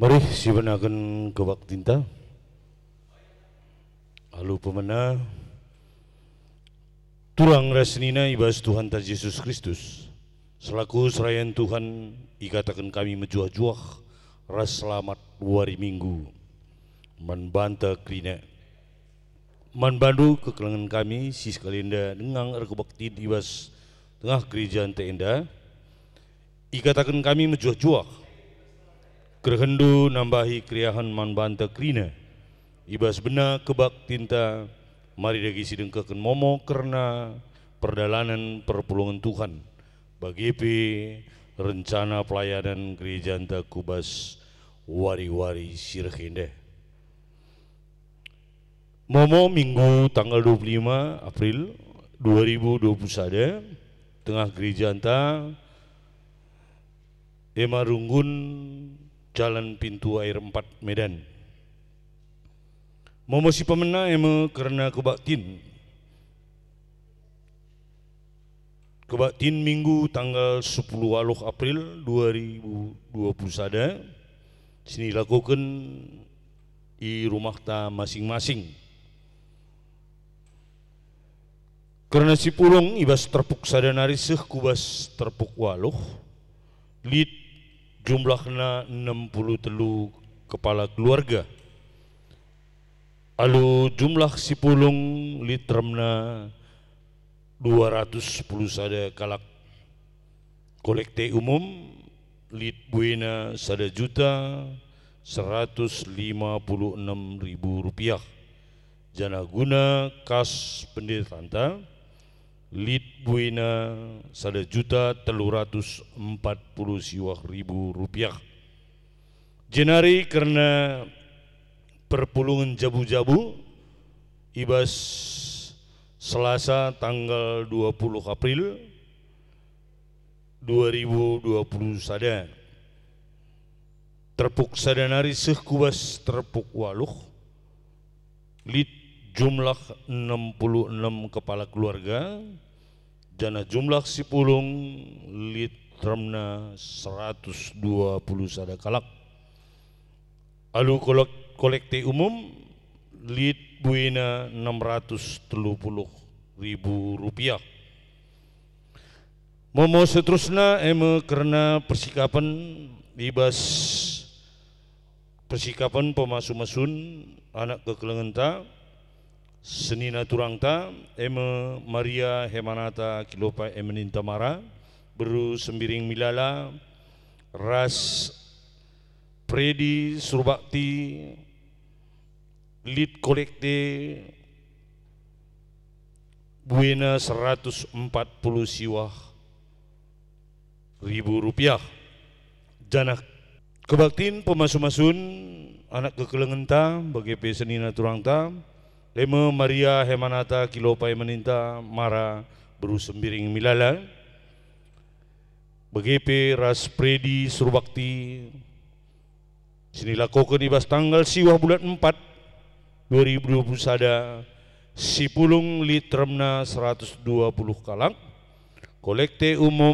Mari sibenaken kebak tinta. Lalu pemena turang rasnina ibas Tuhan ta Yesus Kristus. Selaku serayan Tuhan ikatakan kami menjuah-juah ras selamat wari minggu. Man banta krina. Man bandu kekelangan kami sis kalinda dengang erkebakti ibas tengah gereja enda. Ikatakan kami menjuah-juah kerhendu nambahi kriahan man banta krina ibas bena kebak tinta mari dagi sideng keken momo karena perdalanan perpulungan Tuhan bagi rencana pelayanan gereja anta kubas wari-wari sirhende momo minggu tanggal 25 April 2021 tengah gereja anta Ema Runggun Jalan Pintu Air 4 Medan. Momosi pemena ema karena kebaktin minggu tanggal 10 April 2021 sini lakukan di rumah ta masing-masing. Karena si pulung ibas terpuk sadanari seh kubas terpuk waluh lid jumlahna 63 kepala keluarga. Alu jumlah si pulung litremna 210 sada kalak. Kolekte umum lit buena sada juta 156.000 rupiah. Jana guna kas pendetanta lit buena 1.340.000 rupiah. Jenari karena perpulungan jabu-jabu ibas Selasa tanggal 20 April 2020 sada terpuk sadanari seh kubas terpuk waluh lit jumlah 66 kepala keluarga jana jumlah si pulung litremna 120 sada kalak. Alu kolekte umum lit buena 630.000 rupiah. Momo seterusnya eme karena persikapan ibas persikapan pemasu-masun anak kekelengan ta senina turangta eme Maria Hemanata Kilopa Emeninta Mara beru sembiring milala ras Predi Surbakti lit kolekte buena 140 siwah ribu rupiah. Jana kebaktin pemasu-masun anak kekelengan ta bagi senina turangta Lema Maria Hemanata Kilopai Meninta Mara beru sembiring milala BGP Ras Predi Surbakti sini lakukan ibas tanggal siwah bulan 4 2020 sada si pulung litremna 120 kalak kolekte umum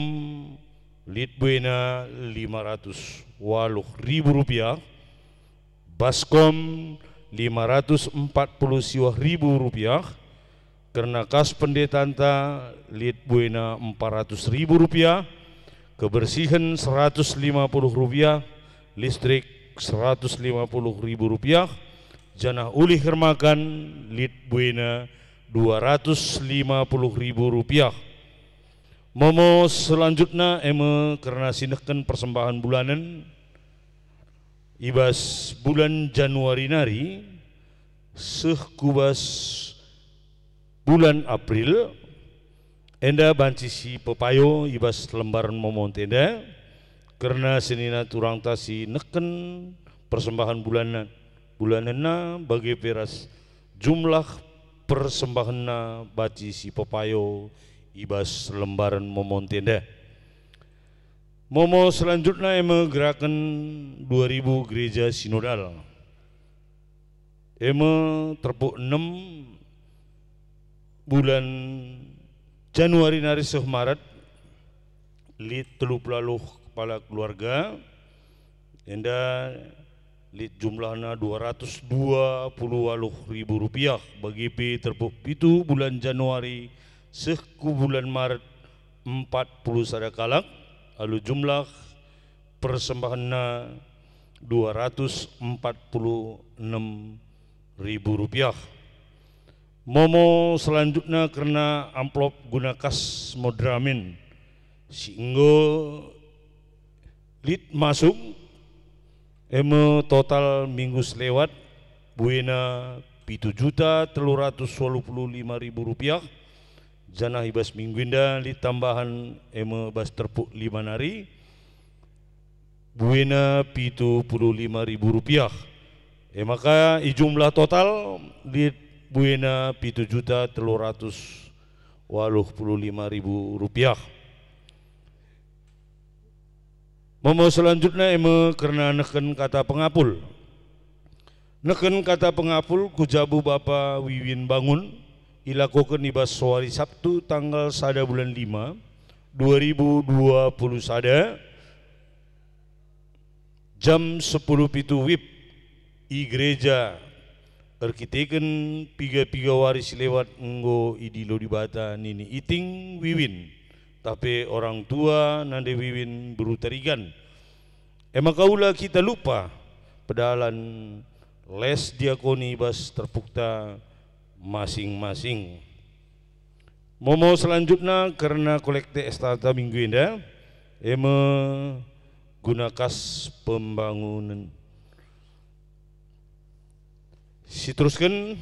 lit buena 580.000 rupiah baskom 540.000 rupiah karena kas pendetanta lit buena 400.000 rupiah kebersihan 150 rupiah listrik 150.000 rupiah jana ulih hermakan lit buena 250.000 rupiah. Momo selanjutnya eme karena sinehkan persembahan bulanan ibas bulan Januari nari seh kubas bulan April enda banci si pepayo ibas lembaran momon tenda karena senina turang tasi neken persembahan bulanana bagi peras jumlah persembahanna baci si pepayo ibas lembaran momon tenda. Momo selanjutnya eme gerakan 2000 gereja sinodal. Eme terpuk 6 bulan Januari nari seh Maret lit 30 kepala keluarga enda lit jumlahna 220.000 rupiah bagi P terpuk pitu bulan Januari sehku bulan Maret 40 sadakalak alu jumlah persembahanna 246.000 rupiah. Momo selanjutnya karena amplop guna kas modramin singgo lit masuk total minggu selewat buena 7.385.000 rupiah. Jana hibas minggu indah lit tambahan bas terpuk 5 nari buena 75.000 rupiah. Maka jumlah total lit buena 7.385.000 rupiah. Momo selanjutnya karena neken kata pengapul. Neken kata pengapul kujabu Bapa Wiwin Bangun ilakukan ibas hari Sabtu tanggal 1 bulan 5 2020 sada jam 10 pitu wib i gereja arkiteken piga waris lewat nggo idilo di bata nini iting Wiwin tapi orang tua nande Wiwin berutarigan. Kaula kita lupa pedalan les diakoni bas terpukta masing-masing. Momo selanjutnya karena kolekte estata minggu indah guna kas pembangunan. Siteruskan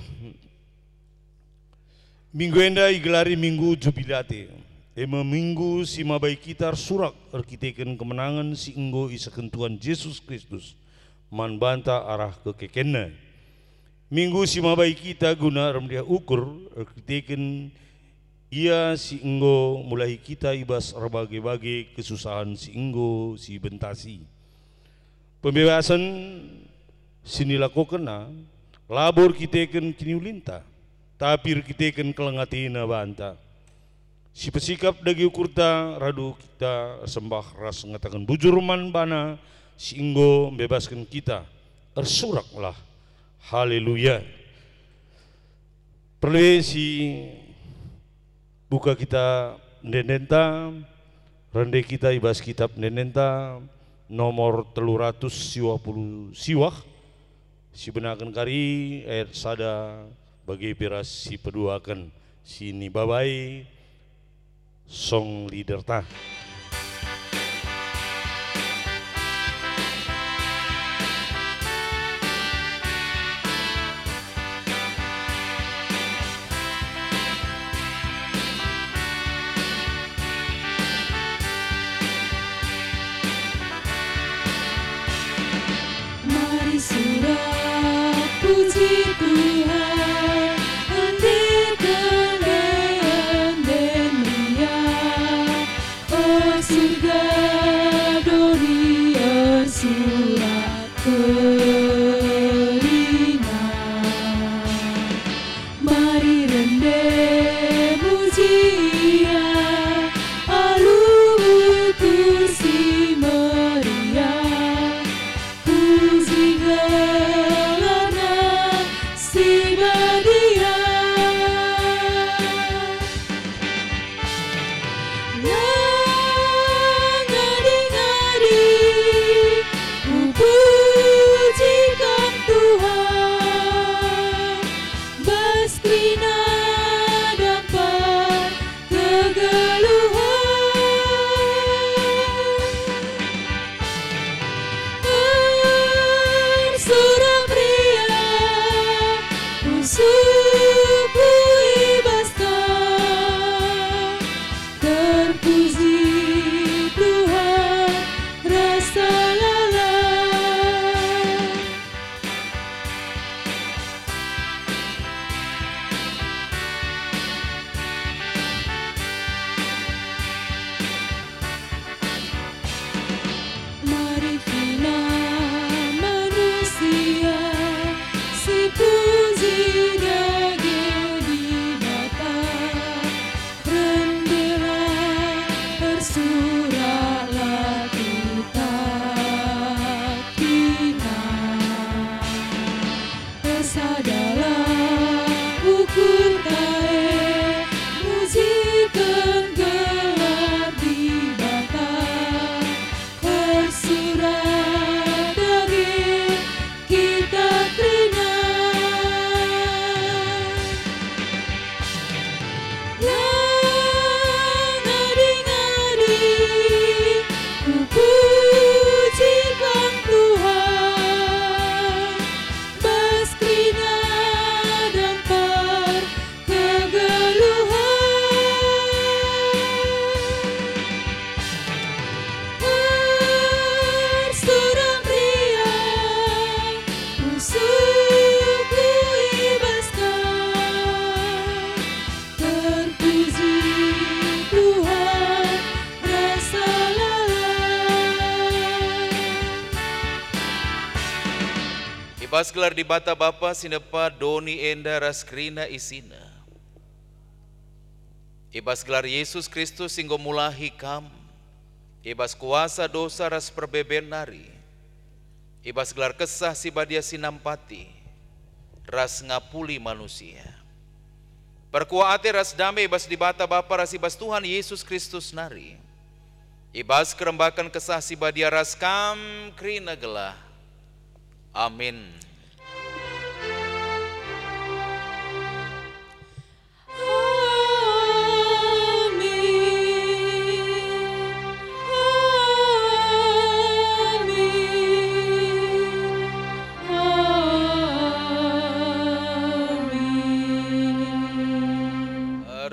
minggu indah igelari minggu jubilate. Minggu si mabai kita surak arkiteken kemenangan si enggo isaken Tuhan Yesus Kristus man banta arah kekekenna. Minggu si mabai kita guna remdia ukur arkiteken ia si enggo mulai kita ibas berbagai-bagai kesusahan si enggo si bentasi. Pembebasan sinilako kena labor kiteken kini ulinta tapir kiteken kelengatina banta. Si pesikap dagi ukurta radu kita sembah ras ngatakan bujur man bana si inggo bebaskan kita ersuraklah haleluya. Perlu si buka kita nenenta rende kita ibas kitab nenenta nomor 320 siwah si benakan kari ayat sada bagi piras si peduakan sini babai song leader ta. Mari surah puji Tuhan surga dori surat keringan. Mari rende mujia alu kursi meriah puji gelana si suku ibaskan. Terpuji Tuhan rasa Ibas gelar di bata Bapa sinepa doni enda raskrina isina. Ibas gelar Yesus Kristus singgo mulahi kam. Ibas kuasa dosa ras perbeben nari. Ibas gelar kesah si badia sinampati. Ras ngapuli manusia. Perkuate ras damai ibas di bata Bapa ras ibas Tuhan Yesus Kristus nari. Ibas kerembakan kesah si badia ras kam krina gelah. Amin.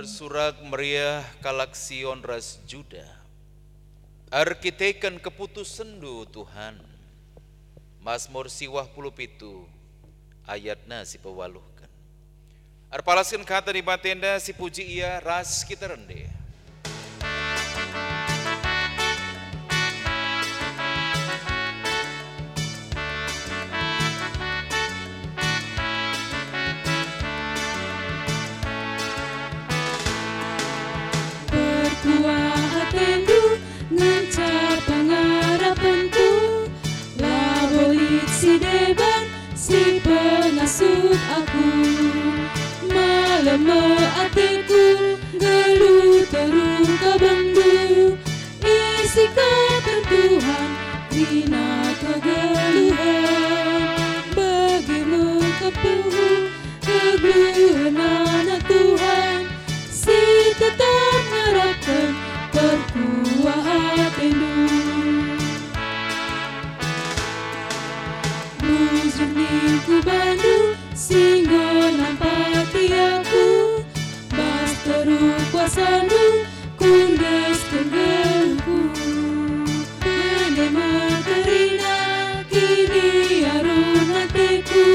Surak meriah kalaksion ras Juda. Arkiteken keputus sendu Tuhan. Mazmur siwah puluh pitu ayatna si pewaluhkan. Arpalaskan kata di batenda si puji ia ras kita rende. Perkuah hatendu ngancar pengarapanku. Labolit si deban si pengasuh aku. Malam atinku geluh terung kabangdu. Isi kata Tuhan rina kegeluhan. Bagi mengkepuh kegeluhan anak Tuhan. Si tetap ngarapkan perkuah hatendu. Bujurniku Bandung singgo nampati aku. Bas teruk kuasandu kundes kegelku. Bende materina kini arun hatiku.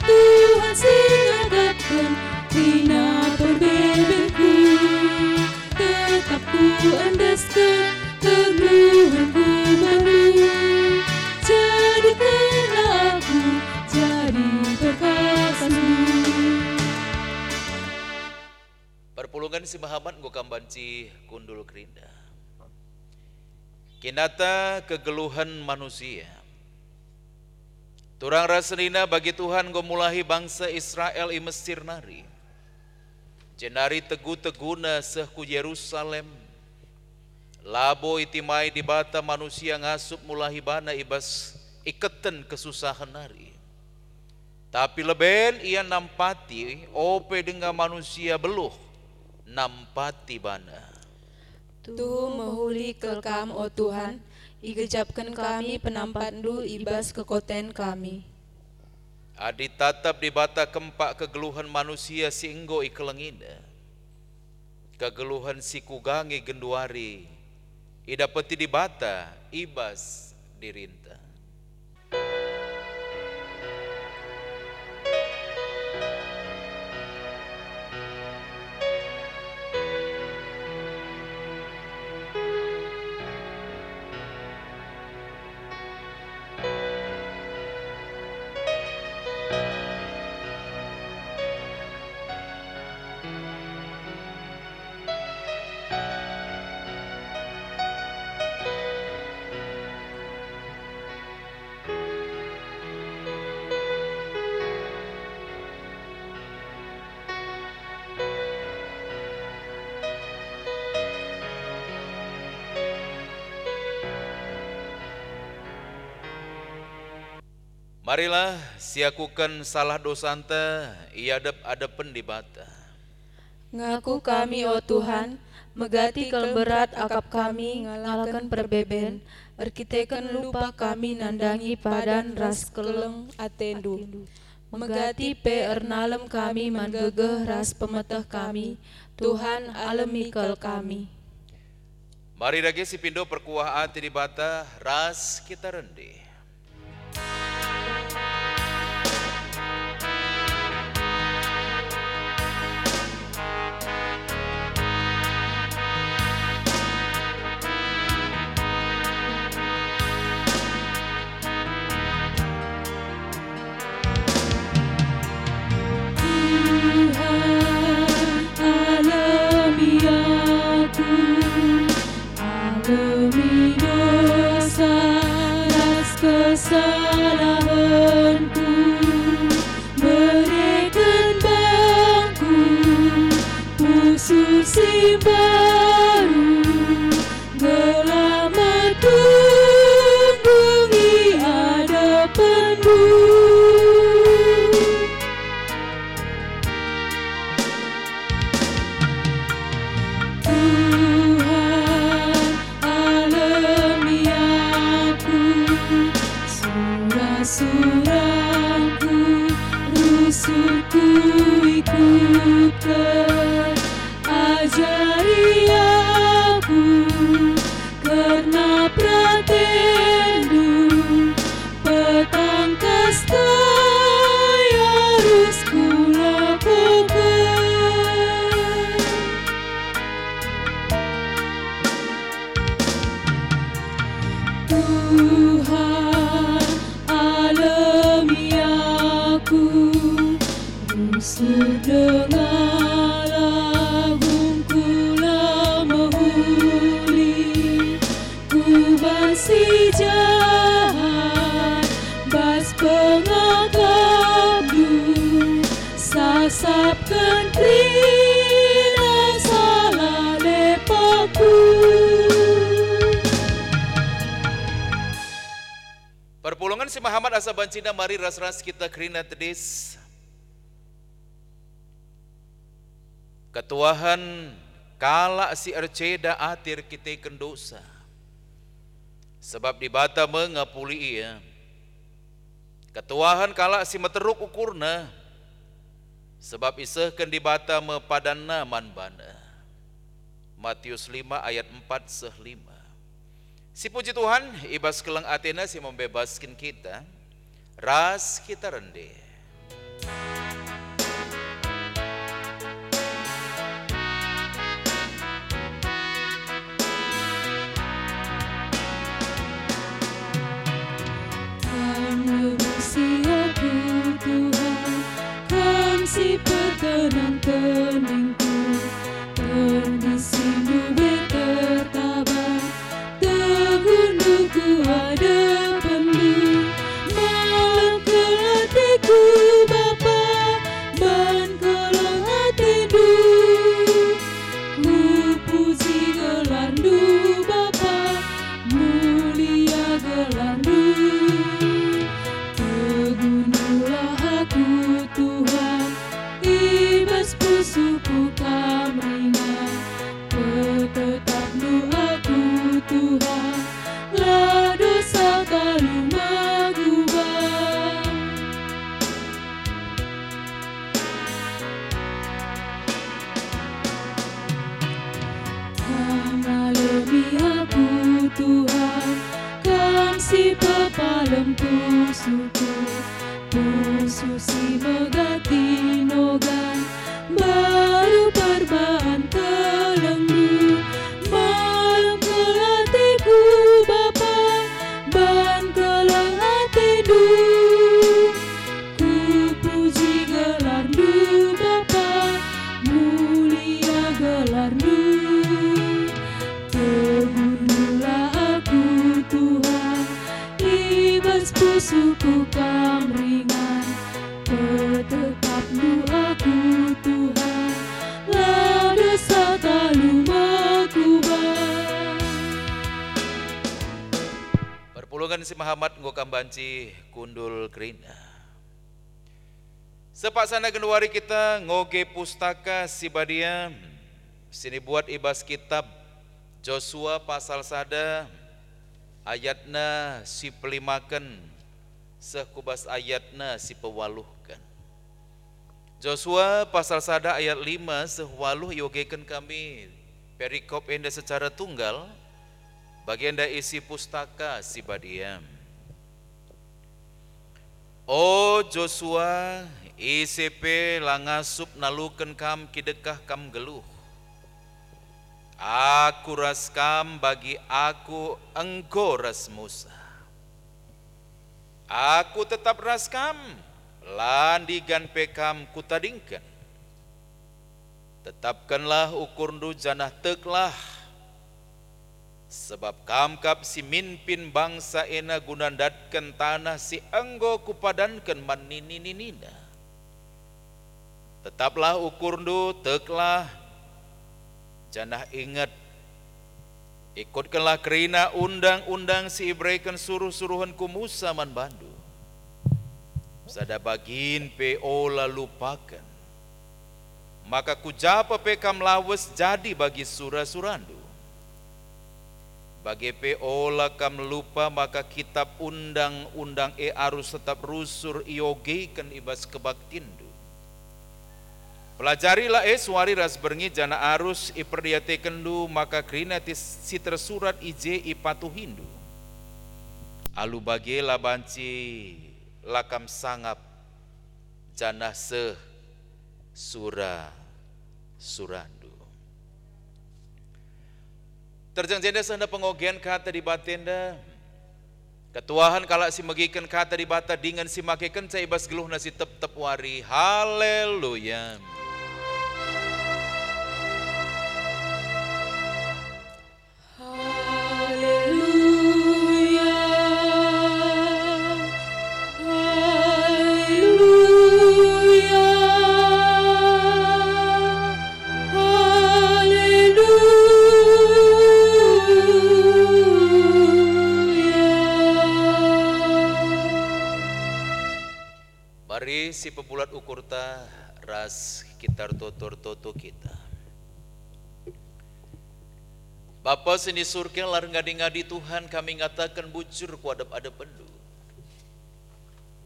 Tuhan singagapkan rina perbebenku. Tetap ku andaskan kegeluhanku Bandung. Jadikanlah aku jadi perkasanmu. Perpulungan si Mahaman go kambanci kundul kerinda. Kinata kegeluhan manusia. Turang rasenina bagi Tuhan go mulahi bangsa Israel i Mesir nari. Jenari tegu-teguna seh ku Yerusalem. Labo itimai di bata manusia ngasup mulahi bana ibas iketen kesusahan nari. Tapi leben ia nampati ope dengan manusia beluh nampati bana. Tu mahuli kelkam o Tuhan, igejapkan kami penampandu ibas kekoten kami. Adi tatap di bata kempak kegeluhan manusia singgo ikelengina. Kegeluhan si kugangi genduari. Ida peti di bata ibas dirinta. Marilah siakukan salah dosanta iadep-adepen di bata. Ngaku kami o Tuhan, megati berat akap kami ngalakan perbeben, erkiteken lupa kami nandangi padan ras keleng atendu. Megati pe ernalem kami mangegeh ras pemeteh kami, Tuhan alemikel kami. Mari dage si pindo perkuah ati di bata ras kita rendi. Sudengalah hungkula mahuli, kubasi jahat bas pengagabdu, sasapkan krina salah lepaku. Perpulungan si Muhammad asa bancina mari ras-ras kita krina tedis. Ketuahan kala si arceda atir kita kendosa. Sebab di bata mengapuli ia. Ketuahan kala si meteruk ukurna. Sebab isehkan di bata mepadanna manbana. Matius 5 ayat 4 seh 5. Si puji Tuhan, ibas kelang Athena si membebaskan kita. Ras kita rendih. Si petenang keningku, kondisi nube tertaban, tegunduku ada pendu, malam kelatiku Bapa, ban kelang hatidu, ku puji gelardu Bapa, mulia gelardu, tegunulah aku Tuhan, ibas pusuku kamringan, petetapmu aku Tuhan, lah dosa kalu magubah. Kamalemi aku Tuhan, kam si pepalem pusuku, pusu si megati nogan, baru perbaan kelenggu, malam kelatiku Bapa, ban kelang hatidu, ku puji gelardu Bapa, mulia gelardu, tegunulah aku Tuhan, ibas pusuku kamringan, petetapmu aku Tuhan, lah dosa kalu magubah. Perpulungan si Muhammad ngokam banci kundul krina. Sepak sana genuari kita ngoge pustaka si badia. Sini buat ibas kitab Joshua pasal sada ayatna si pelimakan sekubas ayatna si pewaluhkan. Joshua pasal sada ayat 5 sehwaluh yogekan kami perikop enda secara tunggal bagian da isi pustaka si badiam. O Joshua ICP langasup naluken kam kidekah kam geluh. Aku raskam bagi aku engkau ras Musa. Aku tetap raskam landigan pekam kutadingkan. Tetapkanlah ukurndu janah teklah. Sebab kamkap si minpin bangsa ena gunandatkan tanah si enggo kupadankan manininina. Tetaplah ukurndu teklah janah ingat. Ikutkanlah kerina undang-undang si Ibraikan suruh-suruhan ku Musa man bandu. Sada bagin pe ola lupakan. Maka kujapa pe kam lawes jadi bagi surah-surandu. Bagi pe ola kam lupa maka kitab undang-undang arus tetap rusur iogekan ibas kebaktindu. Pelajarilah suari ras berngi jana arus iperdiatekendu maka krina si tersurat ije ipatu hindu. Alu bagi labanci lakam sangap jana surandu. Terjang jenda sana pengogian kata di batenda Ketuahan kalak si megikan kata di bata dengan si makekan saya ibas geluh nasi tep wari. Haleluya. Haleluya. Mari si pebulat ukur ta ras kitar totor toto kita. Bapa sini surga lar ngadi-ngadi Tuhan kami ngatakan bujur ku adep-adep pendu.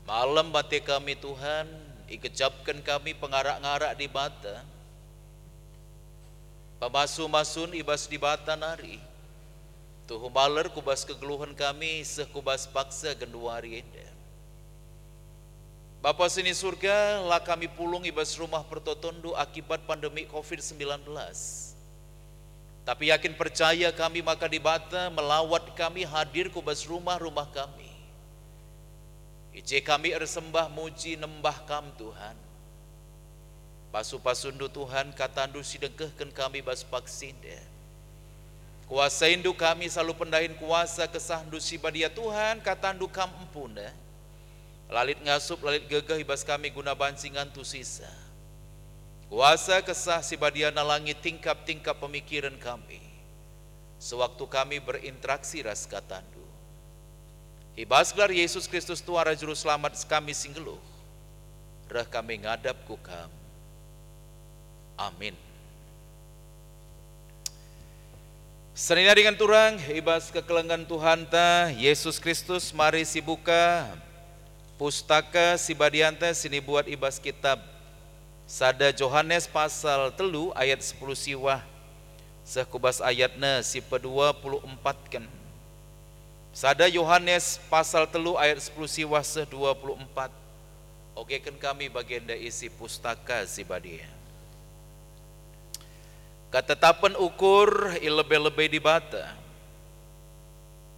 Malam bate kami Tuhan, ikejapkan kami pengarak-ngarak di bata. Pamasu-masun ibas di bata nari. Tuhu maler kubas kegeluhan kami seh kubas paksa genduari enda. Bapa sini surga, lah kami pulung ibas rumah pertotondo akibat pandemi COVID-19. Tapi yakin percaya kami maka di bata melawat kami hadir kubas rumah-rumah kami. Ije kami ersembah muji nembah kam Tuhan. Pasu-pasundu Tuhan katandu sidengkehken kami bas paksinde. Kuasa indu kami selalu pendahin kuasa kesahndu sibadia Tuhan katandu kam empuna. Lalit ngasup, lalit gegah ibas kami guna bancingan tu sisa. Kuasa kesah si badiana langit tingkap-tingkap pemikiran kami. Sewaktu kami berinteraksi ras katandu. Ibas gelar Yesus Kristus Tuhan Juru Selamat kami singgeluh. Rah kami ngadap ku kam. Amin. Senina dengan turang, ibas kekelengan Tuhan ta, Yesus Kristus mari si buka. Pustaka si badianta sini buat ibas kitab Sada Yohanes pasal 3 ayat 10 siwah sekubas ayatna si pe-24 kan. Sada Yohanes pasal 3 ayat 10 siwah se-24. Oke kan kami bagian isi pustaka si badia. Ketetapan ukur ilebe-lebe di bata.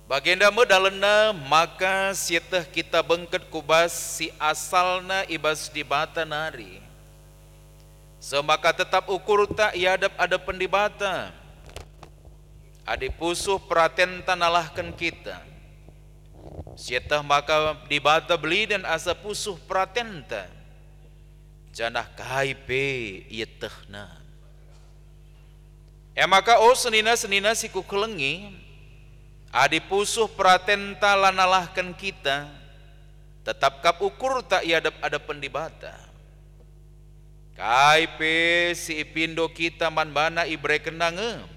Bagenda medalena maka sieteh kita bengket kubas si asalna ibas di bata nari. Semaka tetap ukur tak iadap ada pendibata. Adi pusuh praten tanalahkan kita. Sieteh maka di bata beli dan asa pusuh praten ta. Janah kaipe ietehna. Maka senina si kukelengi. Adi pusuh pratenta lanalahkan kita, tetap kap ukur tak iadap ada pendibata. Kaipe si ipindo kita manbana ibre kenange,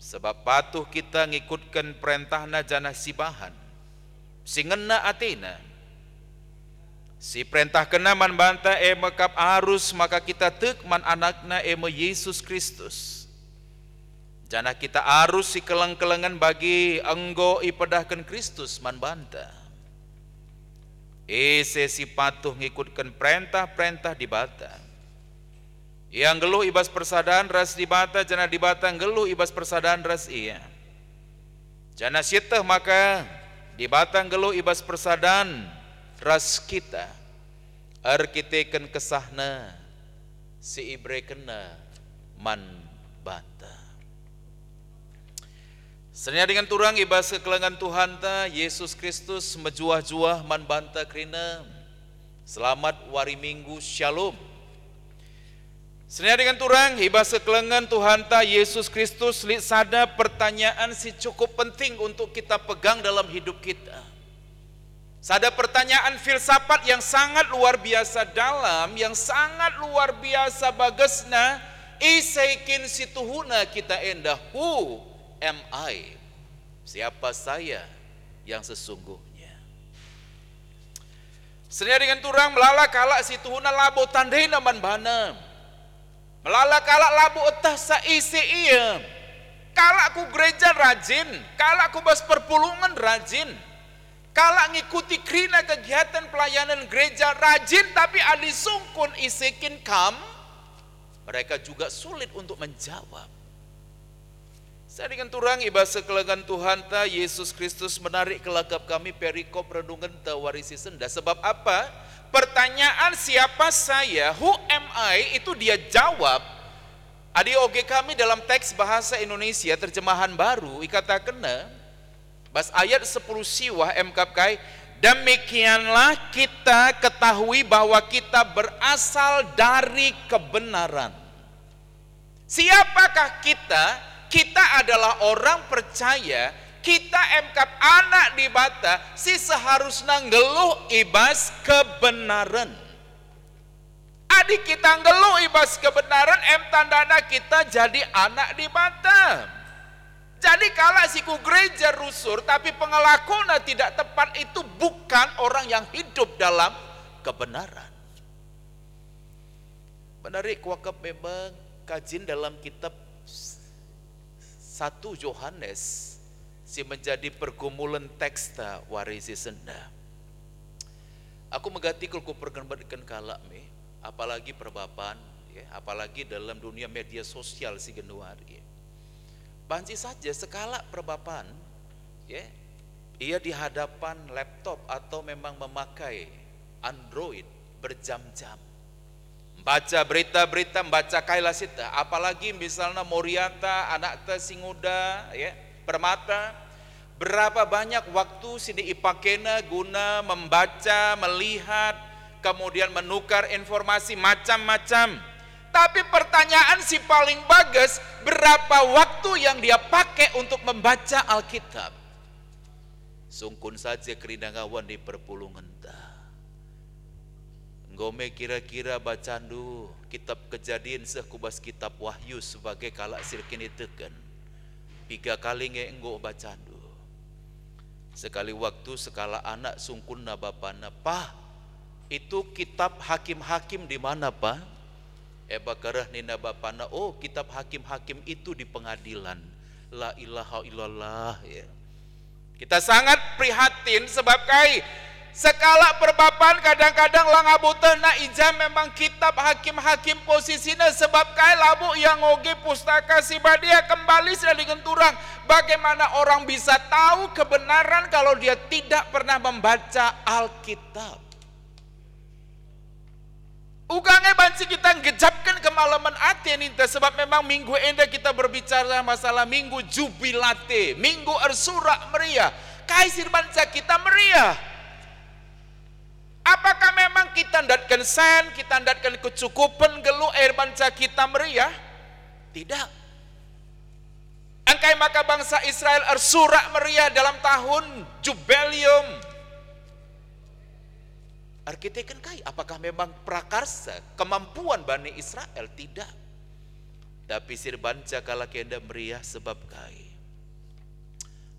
sebab patuh kita ngikutkan perintahna janah sibahan, singena atina. Si perintah kena manbanta kap arus maka kita tek man anakna Yesus Kristus. Jana kita arus si keleng-kelengan bagi enggo ipedahkan Kristus manbanta. Si patuh ngikutkan perintah-perintah di bata. Yang geluh ibas persadaan ras di bata, jana di bata geluh ibas persadaan ras iya. Jana sieteh maka di bata geluh ibas persadaan ras kita. Arkiteken kesahna si ibre kena manbanta. Senyap dengan turang ibas kekelengan Tuhan ta Yesus Kristus mejuah-juah manbanta krina. Selamat wari minggu shalom. Senyap dengan turang ibas kekelengan Tuhan ta Yesus Kristus li sada pertanyaan si cukup penting untuk kita pegang dalam hidup kita. Sada pertanyaan filsafat yang sangat luar biasa dalam, yang sangat luar biasa bagesna. Isaikin situhuna kita endah who am I? Siapa saya yang sesungguhnya? Senyap dengan turang melala kalak situhuna labo tandena manbana. Melala kalak labo etah saisi iya. Kalak ku gereja rajin, kalak ku bas perpulungan rajin. Kalak ngikuti krina kegiatan pelayanan gereja rajin, tapi adi sungkun isikin kam, mereka juga sulit untuk menjawab. Saya dengan turang iba sekelegan Tuhan ta Yesus Kristus menarik kelakap kami perikop renungan ta warisi senda. Sebab apa? Pertanyaan siapa saya, who am I, itu dia jawab. Adi oge kami dalam teks bahasa Indonesia terjemahan baru ikatakenna bas ayat 10 siwah mkapkai, demikianlah kita ketahui bahwa kita berasal dari kebenaran. Siapakah kita? Kita adalah orang percaya, kita emkap anak di bata, si seharusnya ngeluh ibas kebenaran. Adik kita ngeluh ibas kebenaran, tandana kita jadi anak di bata. Jadi kalau siku gereja rusur, tapi pengelakuannya tidak tepat, itu bukan orang yang hidup dalam kebenaran. Menarik wakaf memang kajin dalam kitab 1 Yohanes si menjadi pergumulan teksta warisi senda. Aku megati kalau pergenbadikan kalak me, apalagi perbapan, ya, apalagi dalam dunia media sosial si genuari. Banci saja sekala perbapan, ya, ia di hadapan laptop atau memang memakai Android berjam-jam. Baca berita-berita, baca kailasita, apalagi misalnya Moriata, anak ta Singuda, ya, Permata, berapa banyak waktu sini ipakena guna membaca, melihat, kemudian menukar informasi macam-macam. Tapi pertanyaan si paling bagus, berapa waktu yang dia pakai untuk membaca Alkitab? Sungkun saja kerindangawan di perpulungan ta. Ngome kira-kira bacandu kitab Kejadian sekubas kitab Wahyu sebagai kalak sirkini teken 3 kali enggo bacandu. Sekali waktu sekala anak sungkun na bapana, "Pah, itu kitab hakim-hakim di mana, Pak?" Bakarah nina bapana, "Oh, kitab hakim-hakim itu di pengadilan." La ilaha illallah, ya. Kita sangat prihatin sebab kai sekala perbapan kadang-kadang langabutan na ijam memang kitab hakim-hakim posisinya sebab kai labu yang oge pustaka si badia kembali sudah digenturang. Bagaimana orang bisa tahu kebenaran kalau dia tidak pernah membaca Alkitab? Ugangnya banci kita ngejapkan kemalaman ati ninta sebab memang minggu enda kita berbicara masalah minggu jubilate, minggu ersurak meriah. Kaisir banca kita meriah. Apakah memang kita ndatkan sen, kita ndatkan kecukupan gelu air banca kita meriah? Tidak. Angkai maka bangsa Israel ersurak meriah dalam tahun Jubileum. Arkiteken kai, apakah memang prakarsa kemampuan Bani Israel? Tidak. Tapi sirbanca kala kenda meriah sebab kai.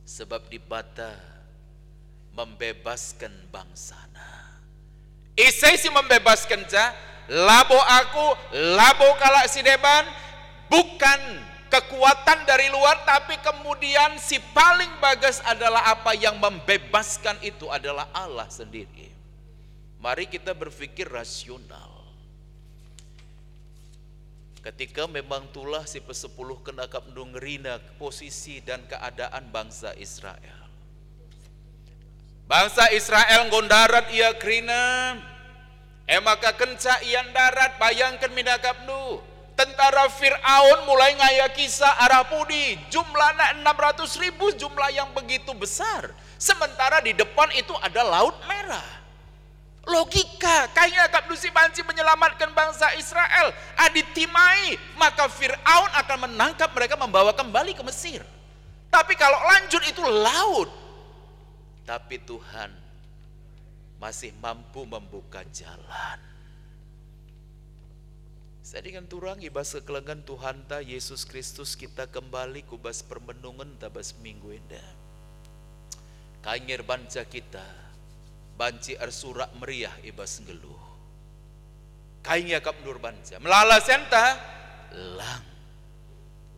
Sebab di bata membebaskan bangsana. Isai si membebaskan ja, labo aku, labo kala si deban, bukan kekuatan dari luar, tapi kemudian si paling bagus adalah apa yang membebaskan itu adalah Allah sendiri. Mari kita berpikir rasional. Ketika memang tulah si pesepuluh kenakap nungerina posisi dan keadaan bangsa Israel. Bangsa Israel nggondarat ia krina, maka kenca ian darat, bayangkan minakap nu. Tentara Fir'aun mulai ngaya kisah Arapudi, jumlahnya 600.000, jumlah yang begitu besar. Sementara di depan itu ada Laut Merah. Logika, kayaknya Kapdusi Banci menyelamatkan bangsa Israel. Aditimai, maka Fir'aun akan menangkap mereka, membawa kembali ke Mesir. Tapi kalau lanjut itu laut. Tapi Tuhan masih mampu membuka jalan. Saya dengan turang ibas kekelengan Tuhan ta Yesus Kristus kita kembali kubas permenungan tabas minggu indah. Kaingir banca kita banci ersurak meriah ibas ngeluh. Kaingnya kap nur banca melala senta lang.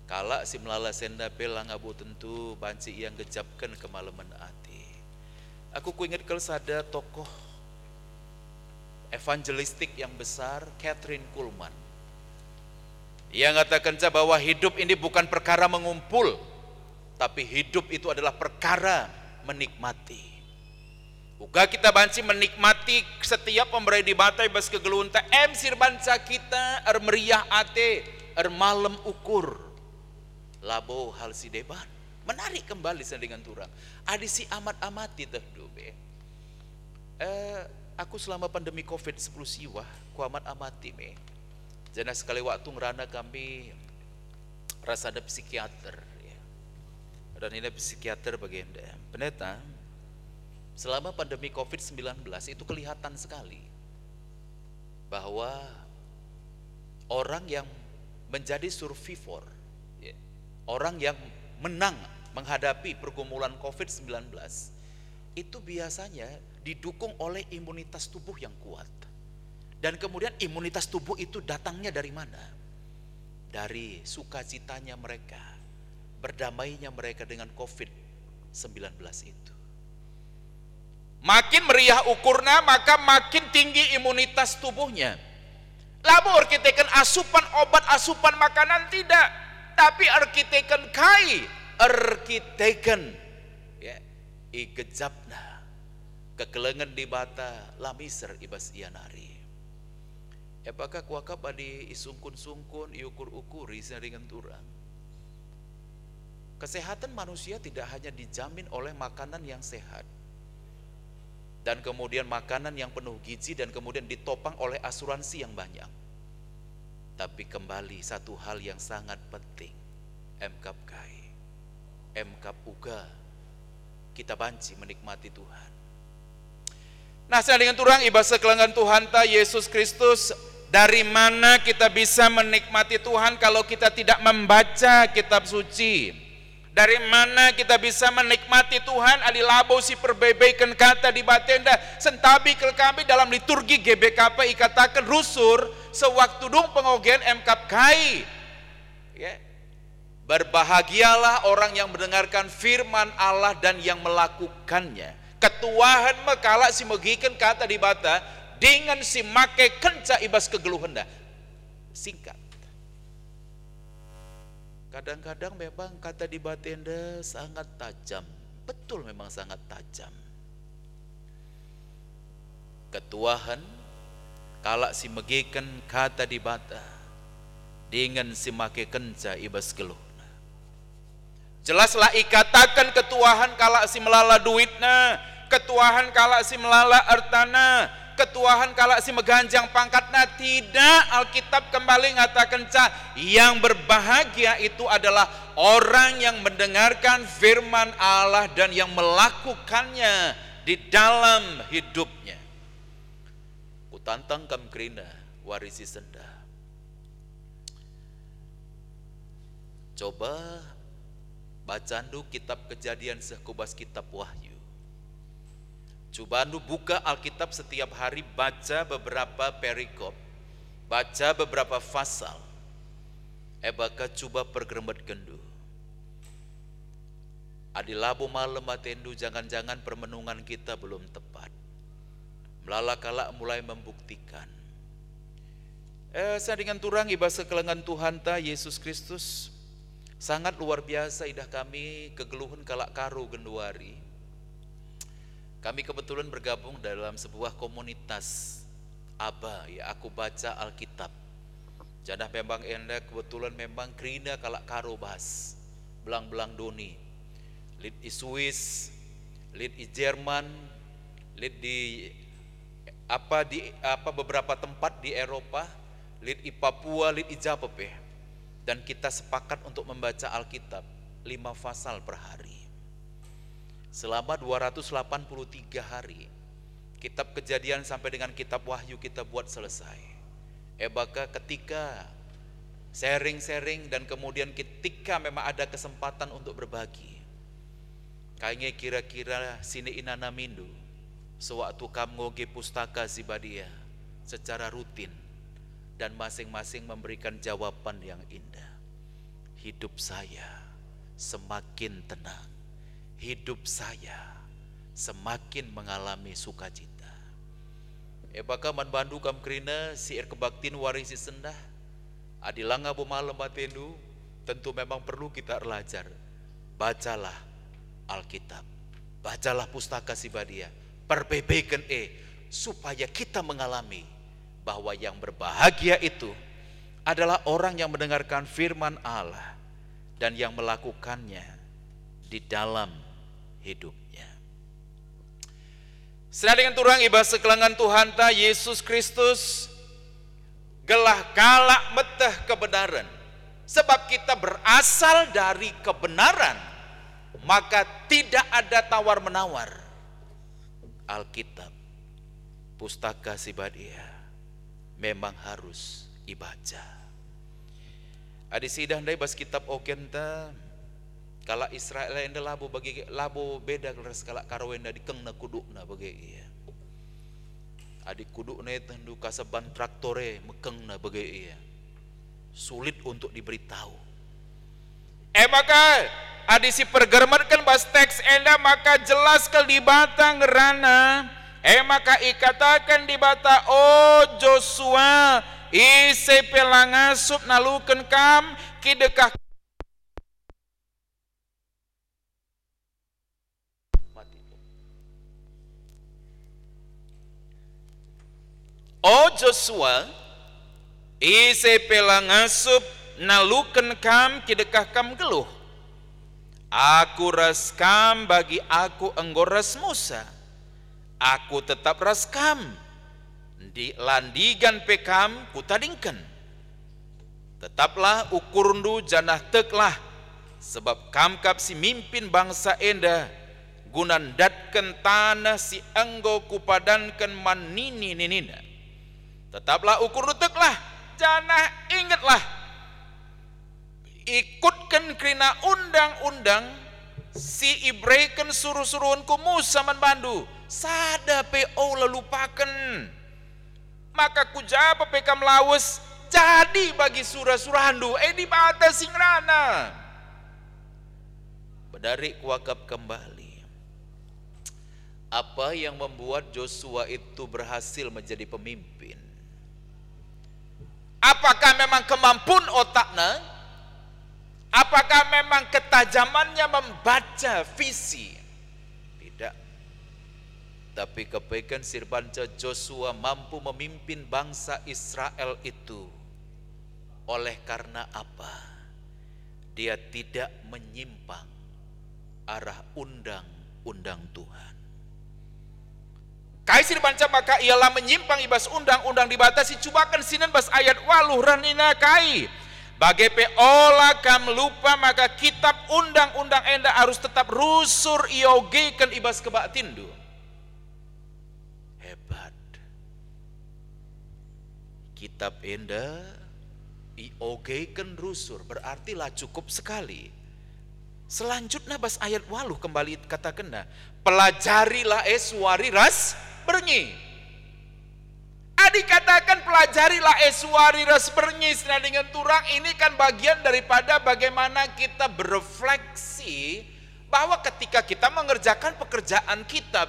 Kala si melala senda pelang abu tentu banci yang gejapkan kemalaman hati. Aku kuingat kalau ada tokoh evangelistik yang besar, Catherine Kuhlman, yang katakan bahwa hidup ini bukan perkara mengumpul, Tapi hidup itu adalah perkara menikmati. Uga kita banci menikmati setiap pemberi di batai bas kegelunta sir banca kita meriah ate malam ukur labo hal si deban menarik kembali dengan turang adi si amat amati teh dobe aku selama pandemi covid 10 siwah ku amat amati me jana sekali waktu ngerana kami rasa ada psikiater ya. Dan ini psikiater bagenda peneta selama pandemi COVID-19 itu kelihatan sekali bahwa orang yang menjadi survivor, ya, orang yang menang menghadapi pergumulan COVID-19 itu biasanya didukung oleh imunitas tubuh yang kuat. Dan kemudian imunitas tubuh itu datangnya dari mana? Dari sukacitanya mereka, berdamainya mereka dengan COVID-19 itu. Makin meriah ukurna maka makin tinggi imunitas tubuhnya. Labu arkiteken asupan obat, asupan makanan tidak, tapi arkiteken kai, arkiteken ya, igejapna kekelengan di bata lamiser ibas ianari. Apakah kuakap adi isungkun-sungkun iukur-ukuri seringan turang. Kesehatan manusia tidak hanya dijamin oleh makanan yang sehat, dan kemudian makanan yang penuh gizi dan kemudian ditopang oleh asuransi yang banyak. Tapi kembali satu hal yang sangat penting, emkap kai, emkap uga, kita banci menikmati Tuhan. Nah, saya dengan turang ibasa kelengan Tuhan ta Yesus Kristus, dari mana kita bisa menikmati Tuhan kalau kita tidak membaca kitab suci? Dari mana kita bisa menikmati Tuhan? Adi labo si perbebaikan kata di batenda sentabi kel kami dalam liturgi GBKP ikatakan rusur sewaktu dung pengogen emkap kai. Ya. Berbahagialah orang yang mendengarkan firman Allah dan yang melakukannya. Ketuahan mekala si megikan kata di bata dengan si make kenca ibas kegeluhenda. Singkat. Kadang-kadang memang kata di batenda sangat tajam. Betul memang sangat tajam. Ketuahan kalak si megikan kata di bata dengan si make kenca ibas geluh. Jelaslah ikatakan ketuahan kalak si melala duitna, ketuahan kalak si melala artana, ketuahan kalak si meganjang pangkatna. Tidak, Alkitab kembali ngatakan yang berbahagia itu adalah orang yang mendengarkan firman Allah dan yang melakukannya di dalam hidupnya. Kutantang kam krina warisi senda. Coba bacandu kitab Kejadian sekubas kitab Wahyu. Coba anu buka Alkitab setiap hari, baca beberapa perikop, baca beberapa pasal. Baka coba pergeremet gendu. Adi labu malam atendu, jangan-jangan permenungan kita belum tepat. Melala kala mulai membuktikan. Saya dengan turang ibas kelengan Tuhan ta Yesus Kristus sangat luar biasa idah kami kegeluhan kalak karo genduari. Kami kebetulan bergabung dalam sebuah komunitas Aba, ya aku baca Alkitab. Janah memang enda kebetulan memang krina kalak karo bahas belang-belang doni. Lid di Swiss, lid di Jerman, lid di beberapa tempat di Eropa, lid di Papua, lid di Japepe. Dan kita sepakat untuk membaca Alkitab 5 pasal per hari. Selama 283 hari, kitab Kejadian sampai dengan kitab Wahyu kita buat selesai. Baka ketika sharing-sharing dan kemudian ketika memang ada kesempatan untuk berbagi, kayaknya kira-kira sini inana mindu, sewaktu kam ngoge pustaka si badia secara rutin dan masing-masing memberikan jawaban yang indah. Hidup saya semakin tenang. Hidup saya semakin mengalami sukacita. Baka man bandu kam krina si kebaktin warisi sendah. Adilanga bu malam batendu, tentu memang perlu kita belajar bacalah Alkitab, bacalah pustaka Sibadia, perbebeken supaya kita mengalami bahwa yang berbahagia itu adalah orang yang mendengarkan firman Allah dan yang melakukannya di dalam hidupnya. Sedang dengan turang ibas sekelangan Tuhan ta Yesus Kristus gelah kalak meteh kebenaran. Sebab kita berasal dari kebenaran, maka tidak ada tawar-menawar. Alkitab, pustaka Sibadia memang harus dibaca. Adi sidah ndai bas kitab okenta kala Israel enda labu bagi labu beda kala karawenda dikengna kudukna bagi iya. Adi kudukna tendu kasaban traktore mekengna bagi iya. Sulit untuk diberitahu. Maka adi si pergermatkan bas teks enda maka jelas ke di batang ngerana. Maka ikatakan di bata Joshua ise pelangasup naluken kam kidekah Joshua ise pelangasup naluken kam kidekah kam geluh. Aku raskam bagi aku enggoras Musa. Aku tetap raskam di landigan pekam kutadingkan. Tetaplah ukurundu janah teklah sebab kamkap si mimpin bangsa enda gunandatkan tanah si enggo kupadankan manini ninina. Tetaplah ukurundu teklah janah ingatlah ikutkan kerina undang-undang si ibreken suruh-suruhunku Musa man bandu. Sada PO lelupakan. Maka kujapa pekam lawes jadi bagi surah-surahandu di bata singrana. Bedari kuakap kembali. Apa yang membuat Joshua itu berhasil menjadi pemimpin? Apakah memang kemampuan otaknya? Apakah memang ketajamannya membaca visi? Tidak. Tapi kebaikan sirbanca Joshua mampu memimpin bangsa Israel itu. Oleh karena apa? Dia tidak menyimpang arah undang-undang Tuhan. Kai sirbanca maka ialah menyimpang ibas undang-undang dibatasi cubakan sinan bas ayat waluh ranina kai. Bagi peola kam lupa maka kitab undang-undang enda harus tetap rusur iogekan ibas kebak tindu. Hebat. Kitab enda iogekan rusur berarti lah cukup sekali. Selanjutnya bas ayat waluh kembali katakanlah pelajarilah suari ras bernyi. Dikatakan pelajarilah suari ras bernyi dengan turang ini kan bagian daripada bagaimana kita berefleksi bahwa ketika kita mengerjakan pekerjaan kita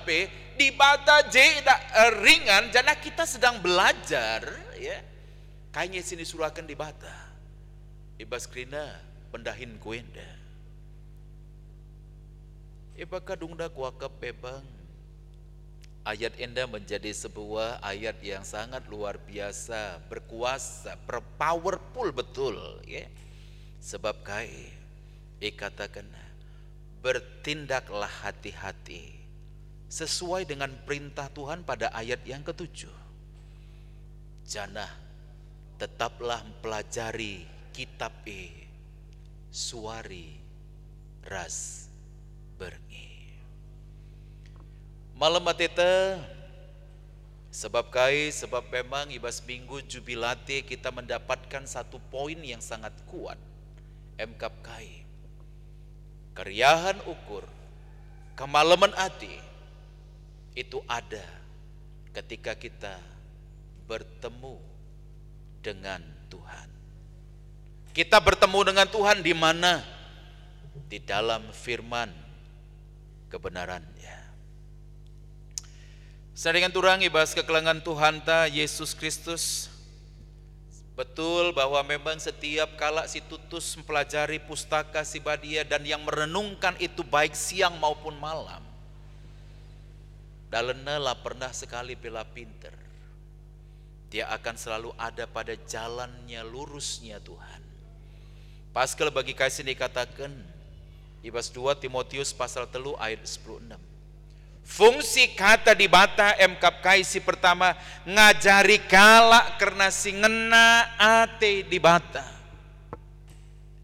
di bata ringan jana kita sedang belajar ya. Kayaknya sini surahkan di bata. Ibas krina pendahin kuenda. Iba kadungda kuakap bebang. Ayat enda menjadi sebuah ayat yang sangat luar biasa, berkuasa, powerful betul ya. Sebab kai katakan bertindaklah hati-hati sesuai dengan perintah Tuhan pada ayat yang ke-7. Janah tetaplah mempelajari kitab suari ras berngi. Malam mateta sebab memang ibas minggu jubilate kita mendapatkan satu poin yang sangat kuat. Mkap kai keriahan ukur kemalaman hati itu ada ketika kita bertemu dengan Tuhan. Kita bertemu dengan Tuhan di mana? Di dalam firman kebenarannya. Sedangkan turang ibas kekelangan Tuhan ta Yesus Kristus Betul bahwa memang setiap kala si tutus mempelajari pustaka si Badia dan yang merenungkan itu baik siang maupun malam. Dalena lah pernah sekali bela pinter. Dia akan selalu ada pada jalannya lurusnya Tuhan. Pascal bagi kasih dikatakan ibas 2 Timotius pasal 3 ayat 16. Fungsi kata di bata MKP kaisi pertama ngajari kala karena si ngena ate di bata.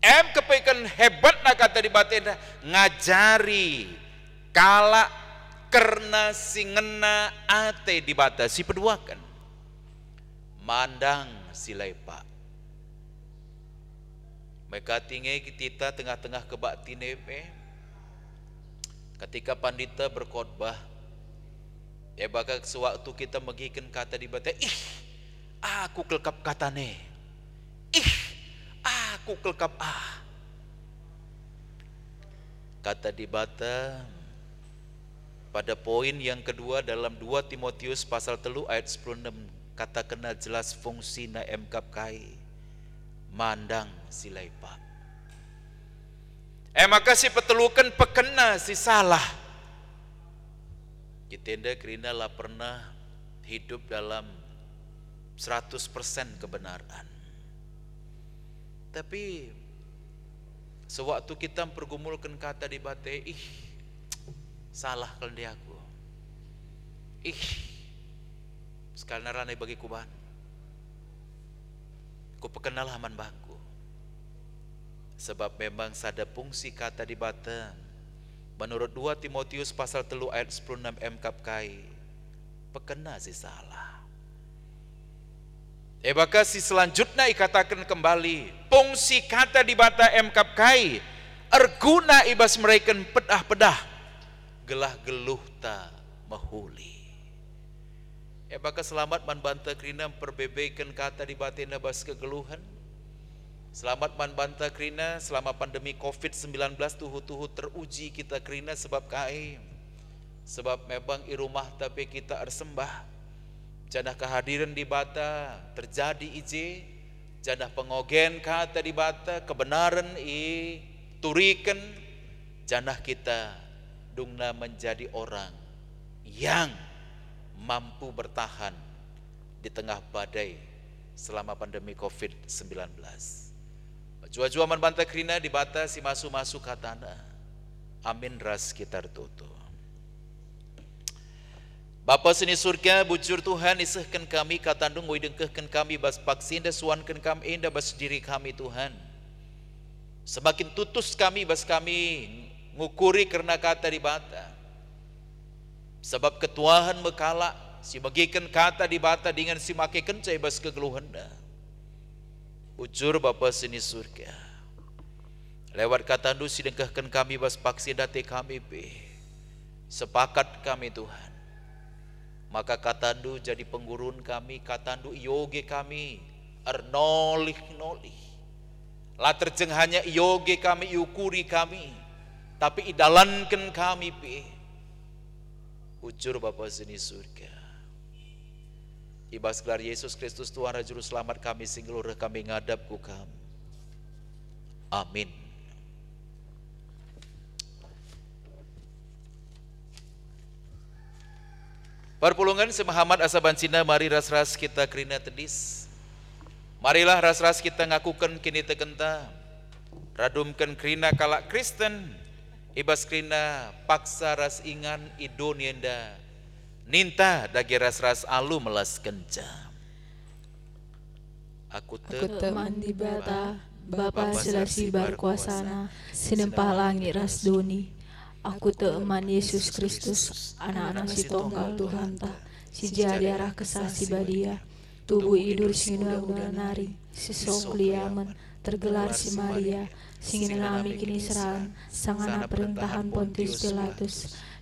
MKP kan hebat na kata di bata ngajari kala karena si ngena ate di bata. Si kedua kan mandang si lepa. Mereka tinggi kita tengah-tengah kebak tinebe. Ketika pandita berkhotbah, ya bakal sewaktu kita megikan kata di bata, aku kelkap katane, aku kelkap kata di bata. Pada poin yang kedua dalam 2 Timotius pasal 3 ayat 16 kata kena jelas fungsi na MKP kai mandang silai pak. Maka si petelukan pekena si salah. Kita kerina lah pernah hidup dalam 100% kebenaran. Tapi sewaktu kita mempergumulkan kata di bate, salah kalau dia aku. Sekali naranai bagi kuban. Ku pekenal haman bangku. Sebab memang sada fungsi kata di bata. Menurut 2 Timotius pasal 3 ayat 16 MKP kai pekena si salah. Maka si selanjutnya ikatakan kembali fungsi kata di bata MKP kai erguna ibas mereka pedah-pedah gelah geluh ta mahuli. Maka selamat man banta krina perbebaikan kata di batina bas kegeluhan. Selamat man banta krina selama pandemi COVID-19 tuhu-tuhu teruji kita krina sebab kaim. Sebab memang i rumah tapi kita ersembah. Janah kehadiran di bata terjadi ije. Janah pengogen kata di bata kebenaran i turikan. Janah kita dungna menjadi orang yang mampu bertahan di tengah badai selama pandemi COVID-19. Jua-jua man banta krina di bata si masu-masu katana. Amin ras kita tutu. Bapa seni surga bujur Tuhan isahkan kami katandung widengkehkan kami bas paksin da suankan kami inda bas diri kami Tuhan. Semakin tutus kami bas kami ngukuri karena kata di bata. Sebab ketuahan mekala si bagikan kata di bata dengan si makekan cai bas kegeluhan da. Ujur Bapa seni surga. Lewat katandu sidengkahkan kami bas paksi date kami be. Sepakat kami Tuhan. Maka katandu jadi penggurun kami, katandu yoge kami ernolih-nolih. Lah terjeng hanya yoge kami iukuri kami, tapi idalankan kami be. Ujur Bapa seni surga. Ibas gelar Yesus Kristus Tuhan Juru Selamat kami singgelurah kami ngadap ku kamu. Amin. Perpulungan semahamat asaban cina mari ras-ras kita krina tedis. Marilah ras-ras kita ngakukan kini tekenta. Radumkan krina kalak Kristen. Ibas krina paksa ras ingan idonienda. Ninta dagi ras-ras alu melas kenca. Aku teman di bata Bapa selasi berkuasana sinempah langit ras doni. Aku teman Yesus Kristus anak-anak si tonggal Tuhan ta si jadi arah kesah si badia tubuh idur singin udah nari si sok liaman tergelar si Maria singin nami kini serang sang anak perintahan Pontius Pilatus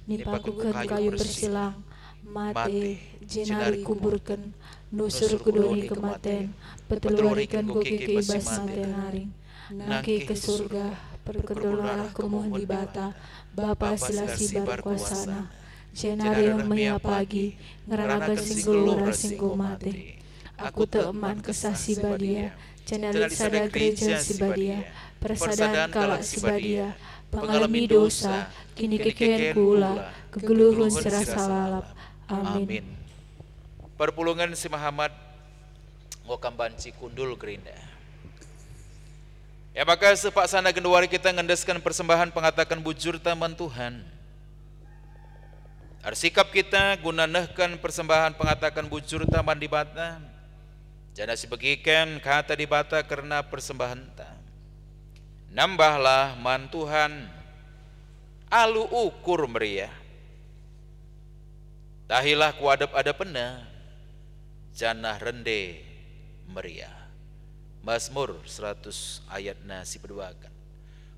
nipakukan kayu persilang mate jenari kuburkan nusur kudoni kematen petulurikan goki keibas mate naring naki ke surga perkedolara kemohon di bata Bapa silasi berkuasana jenari yang maya pagi ngeranakan singgulura singgo mate aku teeman kesah sibadia, cendalit sada gereja sibadia, persadaan kalak sibadia, pengalami dosa, kini kekehen kula, kegeluhun serasa lalap. Amin. Perpulungan si Muhammad ngokam banci kundul gerinda. Ya maka sepak sana genduari kita ngendeskan persembahan pengatakan bujur taman Tuhan. Arsikap kita gunanehkan persembahan pengatakan bujur taman di bata. Jana sebagikan kata di bata karena persembahan ta. Nambahlah man Tuhan alu ukur meriah. Tahilah kuadap-adapena janah rende meriah. Mazmur 100 ayatna si peduakan.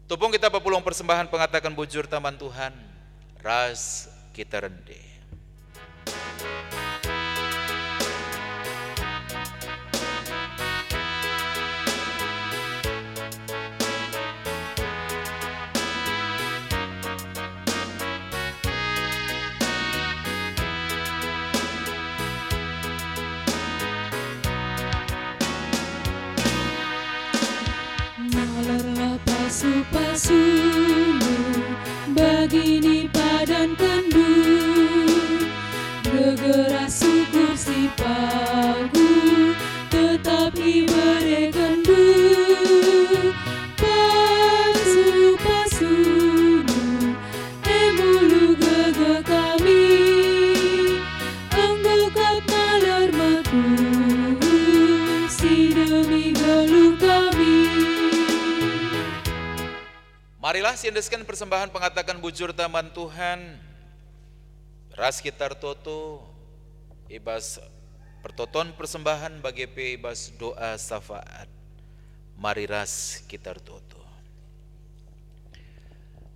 Tupung kita pepulung persembahan pengatakan bujur taman Tuhan, ras kita rende. Nalarlah pasu-pasunu bagini padan kendu, gegeras syukur si pagu tetap ibere kendu. Pasu-pasunu emulu gege kami, anggukap nalar matu si demi geluh kami. Marilah siendeskan persembahan pengatakan bujur taman Tuhan. Ras kita toto ibas pertoton persembahan bagi ibas doa syafaat. Mari ras kita toto.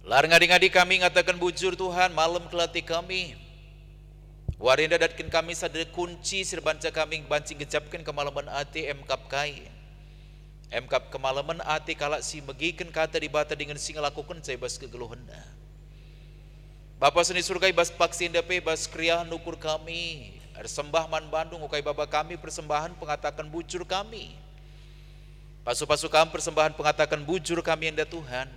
Lar ngadi-ngadi kami ngatakan bujur Tuhan malam kelati kami. Warinda datkin kami sadar kunci sirbanca kami bancing gejapkan kemalaman ati emkap kai. Emkap kemalaman ati kalak si megiken kata di bata dengan sing lakukan saya bas kegeluhenda. Bapa seni surga ibas paksinda pe bas kriah nukur kami. Ada sembah man Bandung ukai bapa kami persembahan pengatakan bujur kami. Pasu-pasu kami persembahan pengatakan bujur kami enda Tuhan.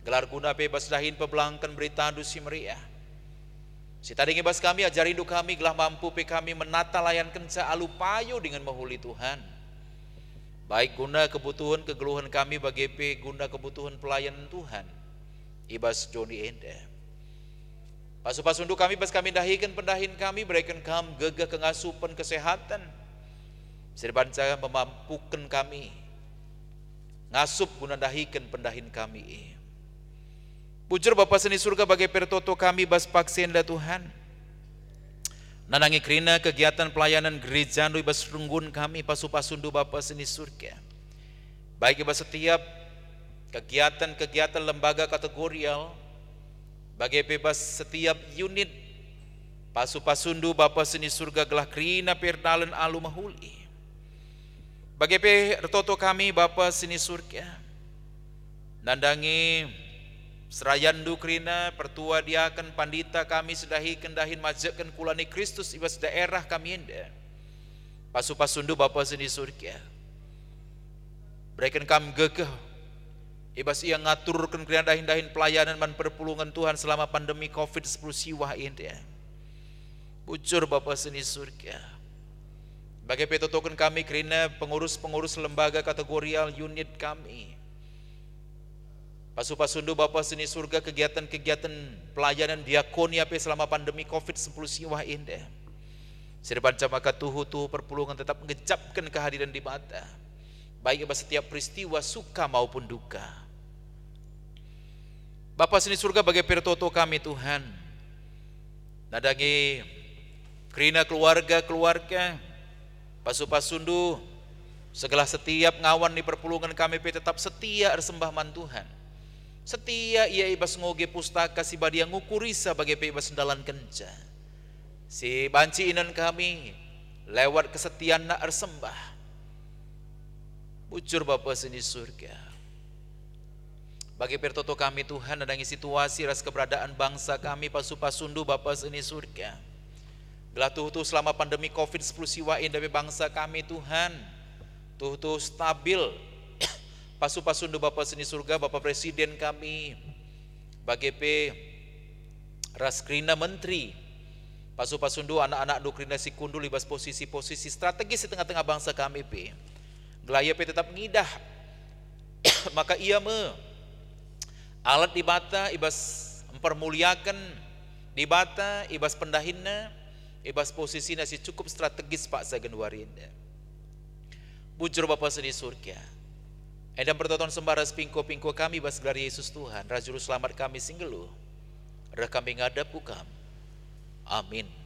Gelar guna pe bas dahin pebelangkan berita andu si meriah. Si tadi ngibas kami ajarin du kami gelah mampu pe kami menata layan kenca alupayo dengan mahuli Tuhan. Baik guna kebutuhan kegeluhan kami bagi guna kebutuhan pelayanan Tuhan. Ibas Joni Enda. Pasu-pasundu kami bas kami dahikan pendahin kami berikan kami gegah kengasupan kesehatan. Sirbanca memampukan kami. Ngasup guna dahikan pendahin kami. Bujur Bapa seni surga bagi pertoto kami bas paksenda Tuhan. Nanangi krina kegiatan pelayanan gereja nu ibas runggun kami pasu-pasundu Bapa seni surga. Baik ibas setiap kegiatan-kegiatan lembaga kategorial, bagi bebas setiap unit pasu-pasundu Bapa seni surga gelah krina perdalan alu mahuli. Bagi pertoto kami Bapa seni surga. Nandangi Serayandu krina pertua diakan pandita kami sedahi kendahin majakan kulani Kristus ibas daerah kami enda. Pasu-pasundu Bapa seni surga. Berikan kami gegeh. Ibas ia ngaturkan krina dahin-dahin pelayanan man perpulungan Tuhan selama pandemi COVID-10 siwah enda. Bujur Bapa seni surga. Bagi petotokan kami krina pengurus-pengurus lembaga kategorial unit kami. Pasu-pasundu Bapa seni surga kegiatan-kegiatan pelayanan diakonia selama pandemi COVID-10 siwah indah. Sirbanca maka tuhu perpulungan tetap mengejapkan kehadiran di mata. Baik atas setiap peristiwa suka maupun duka. Bapa seni surga bagi pertoto kami Tuhan. Nadangi krina keluarga-keluarga. Pasu-pasundu segala setiap ngawan di perpulungan kami tetap setia sembah man Tuhan. Setia ia ibas ngoge pustaka si badia ngukurisa bagi ibas sendalan kenca. Si banci inan kami lewat kesetiaan nak ersembah. Bujur Bapa seni surga. Bagi pertoto kami Tuhan adangi situasi ras keberadaan bangsa kami pasu-pasundu Bapa seni surga. Belah Tuh selama pandemi COVID-19 siwain dari bangsa kami Tuhan. Tuh stabil. Pasu-pasundu Bapa Seni Surga, Bapak Presiden kami, BGP, Raskrina Menteri, Pasu-pasundu anak-anak Dukrina Sikundul libas posisi-posisi strategis di tengah-tengah bangsa kami P. Gelaya P tetap ngidah. Maka ia alat di bata ibas mempermuliakan di bata ibas pendahina ibas posisi nasi cukup strategis Pak Sagenwarinda. Bujur Bapa Seni Surga. Edam pertonton sembaras pingko-pingko kami bas gelar Yesus Tuhan, Rajuru Selamat kami singgelu. Reh kami ngadap ukam. Amin.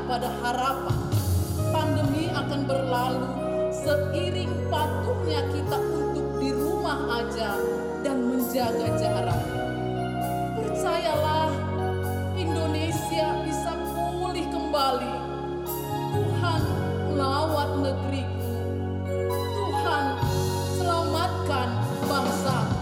pada harapan pandemi akan berlalu seiring patuhnya kita untuk di rumah aja dan menjaga jarak. Percayalah, Indonesia bisa pulih kembali. Tuhan melawat negeriku. Tuhan selamatkan bangsa.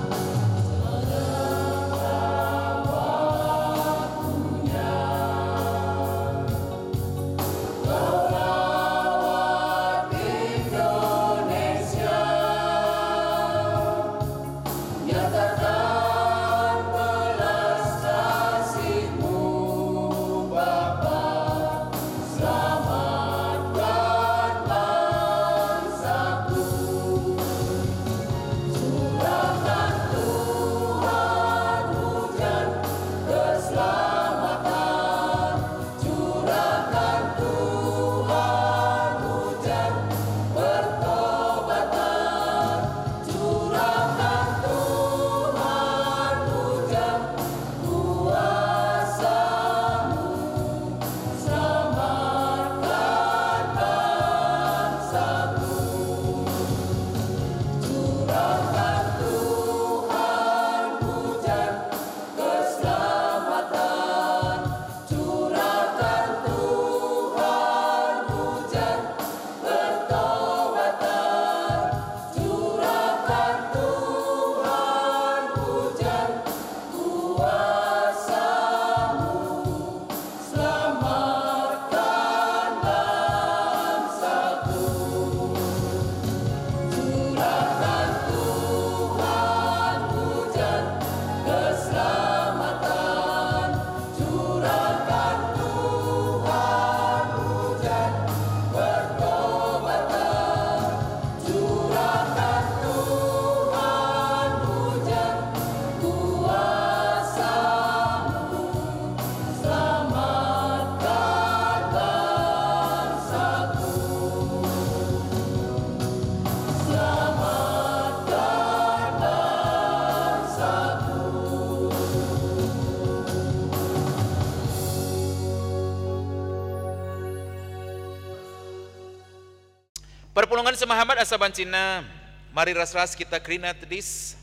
Perpulungan semahamat asa bancina, mari ras-ras kita krina tedis,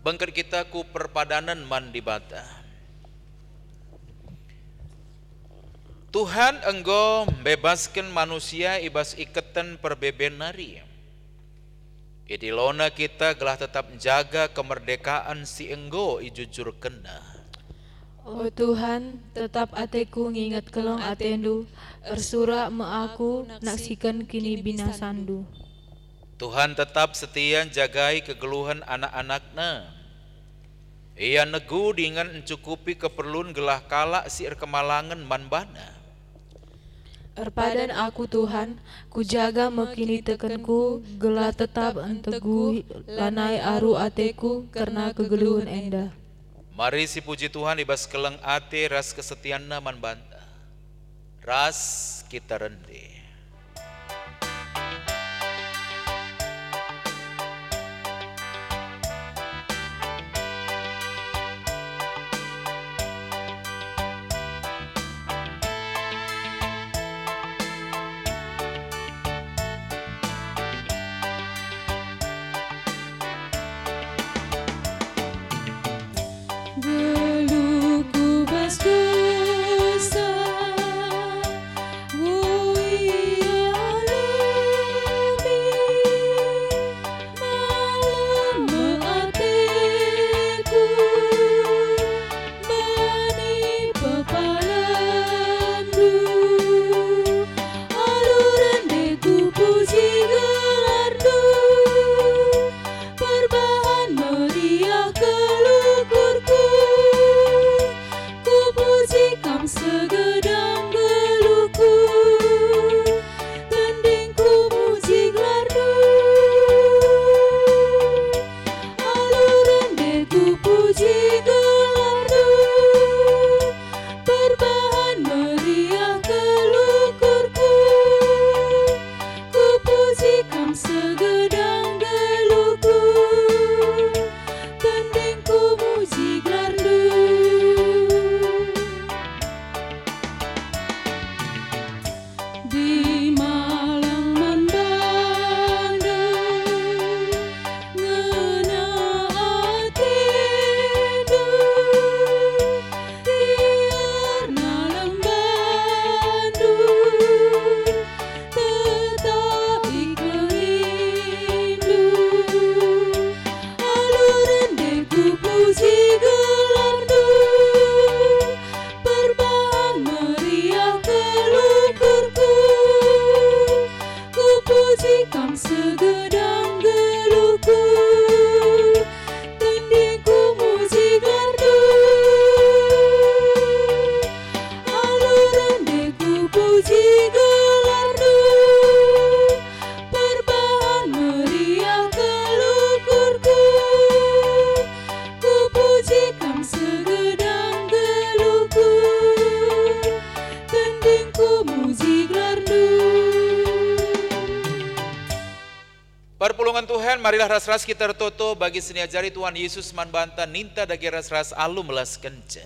bangker kita ku perpadanan man di bata. Tuhan enggo bebaskan manusia ibas iketan perbebenari. Idilona kita gelah tetap menjaga kemerdekaan si enggo ijujur kena. Oh Tuhan, tetap ateku nginget kelong atendu, ersura meaku naksikan kini binasandu. Tuhan tetap setia jagai kegeluhan anak-anakna. Ia negu dengan mencukupi keperluan gelah kala si kemalangan manbana. Erpadan aku Tuhan, ku jaga mekini tekenku, gelah tetap entegu lanai aru ateku karena kegeluhan enda. Mari si puji Tuhan ibas keleng ate ras kesetianna man banta. Ras kita rendi. Geluku bas dosa, woi alami, malam meateku, bani pepalandu, aluran deku puji gelardu, perbahan meriah kelukurku. Ku puji kam segedang geluku, tandingku muji gelardu. Aluran deku puji gelardu, perbahan meriah kelukurku. Ku puji kam segedang geluku, tandingku muji gelardu. Di malang membanda ngena atendu, tiarna lembandu tetap ikerindu. Aluran deku puji gelardu, perbahan meriah kelukurku. Ku puji kam segedang geluku, tandingku muji gelardu. Aluran deku puji gelardu, perbahan meriah kelukurku. Ku puji kam segedang geluku, tandingku muji gelardu. Perpulungan Tuhan, marilah ras-ras kita tertoto bagi seni ajari Tuhan Yesus man banta ninta dagi ras-ras alu melas kenca.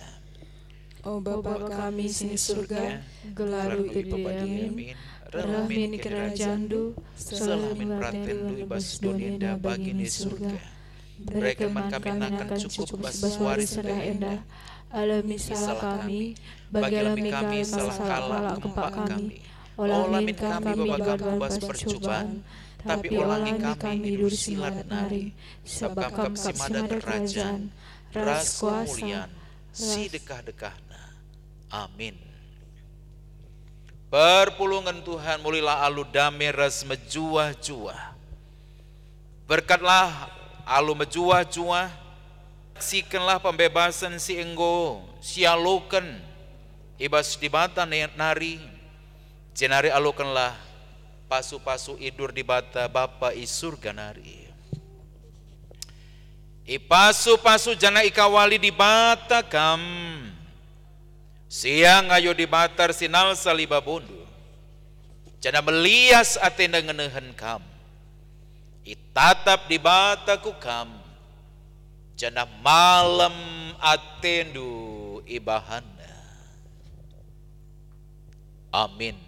Oh Bapa kami sini surga, gelaru idiamin, rahmin kerajaandu, Selamin pratendu ibas dunia bagini surga. Mereka man kami nakan cukup baswari sedah endah, alami salah kami, bagi alami kami salah kepak kami, olamin kami babakan bas percobaan, tapi olangi kami hidur silat nari, sebab kam simada kerajaan, ras kuasa, si dekah-dekahna. Amin. Perpulungan Tuhan mulilah alu damai ras mejuah-juah. Berkatlah alu mejuah-juah, saksikanlah pembebasan si enggo, sialukan ibas di bata nari, jenari alukanlah pasu-pasu idur di bata Bapa i surga nari. Ipasu-pasu jana ikawali di bata kam, siang ayo di batar sinal saliba bundu, jana melias atenda ngenehen kam, itatap di bata ku kam, jana malam atendu ibahana. Amin.